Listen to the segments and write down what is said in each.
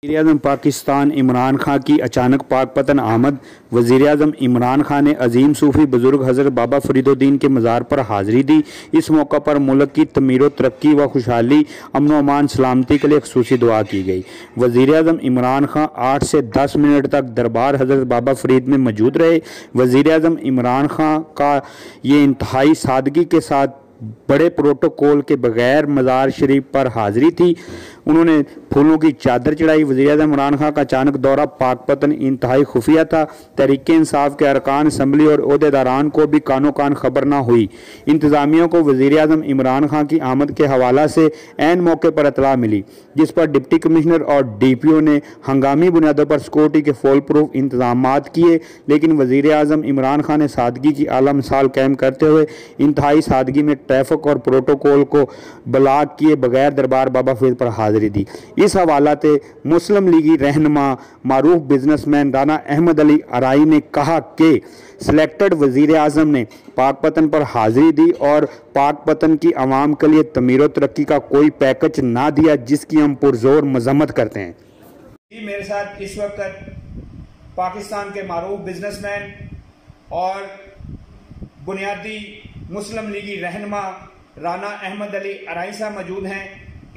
वज़ीर-ए-आज़म पाकिस्तान इमरान खान की अचानक पाकपतन आमद। वज़ीर-ए-आज़म इमरान खान ने अजीम सूफ़ी बुज़ुर्ग हज़रत बाबा फ़रीदुद्दीन के मज़ार पर हाज़िरी दी। इस मौका पर मुल्क की तमीर तरक्की व खुशहाली, अमन व अमान, सलामती के लिए ख़ुसूसी दुआ की गई। वज़ीर-ए-आज़म इमरान खान 8 से 10 मिनट तक दरबार हज़रत बाबा फ़रीद में मौजूद रहे। वज़ीर-ए-आज़म इमरान खान का ये इंतहाई सादगी के साथ बड़े प्रोटोकॉल के बगैर मज़ार शरीफ पर हाज़िरी थी। उन्होंने फूलों की चादर चढ़ाई। वज़ीर-ए-आज़म इमरान खान का अचानक दौरा पाकपतन इंतहाई खुफिया था। तहरीक इंसाफ के अरकान असम्बली और ओहदेदारान को भी कानो कान खबर न हुई। इंतज़ामिया को वज़ीर-ए-आज़म इमरान खान की आमद के हवाला से ऐन मौके पर इत्तला मिली, जिस पर डिप्टी कमिश्नर और DPO ने हंगामी बुनियादों पर सिक्योरिटी के फुल प्रूफ इंतजामात किए। लेकिन वज़ीर-ए-आज़म इमरान खान ने सादगी की आला मिसाल कायम करते हुए इंतहाई सादगी में ट्रैफिक और प्रोटोकॉल को ब्लॉक किए बगैर दरबार बाबा फरीद पर हाज़िरी दी। इस हवाला से मुस्लिम लीगी रहनुमा मारूफ बिजनेसमैन राना अहमद अली अराई ने कहा कि सिलेक्टेड वज़ीर-ए-आज़म ने पाकपतन पर हाज़िरी दी और पाकपतन की आवाम के लिए तमीर तरक्की का कोई पैकेज ना दिया, जिसकी हम पुरजोर मजम्मत करते हैं। मेरे साथ इस वक्त पाकिस्तान के मारूफ बिजनेसमैन और बुनियादी मुस्लिम लीगी रहनुमा राना अहमद अली अराई साहब मौजूद हैं।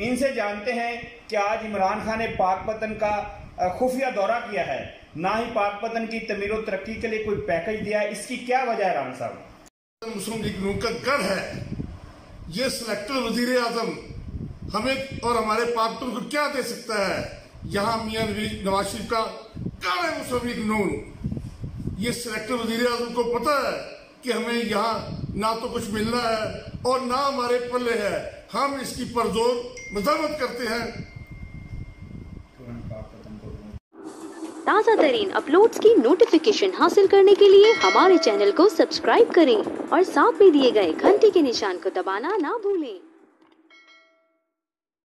इनसे जानते हैं कि आज इमरान खान ने पाकपतन का खुफिया दौरा किया है, ना ही पाकपतन की तमीर और तरक्की के लिए कोई पैकेज दिया है। इसकी क्या वजह है राना साहब? मुस्लिम लीग नून का गढ़ है। ये सिलेक्टेड वज़ीर-ए-आज़म हमें और हमारे पाकपतन को क्या दे सकता है? यहाँ मियां नवाज शरीफ का गढ़ है मुस्लिम लीग नून। ये सिलेक्टेड वज़ीर-ए-आज़म को पता है कि हमें यहाँ ना तो कुछ मिलना है और ना हमारे पल्ले है। हम इसकी परजोर मजम्मत करते हैं। ताज़ा तरीन अपलोड्स की नोटिफिकेशन हासिल करने के लिए हमारे चैनल को सब्सक्राइब करें और साथ में दिए गए घंटी के निशान को दबाना ना भूलें।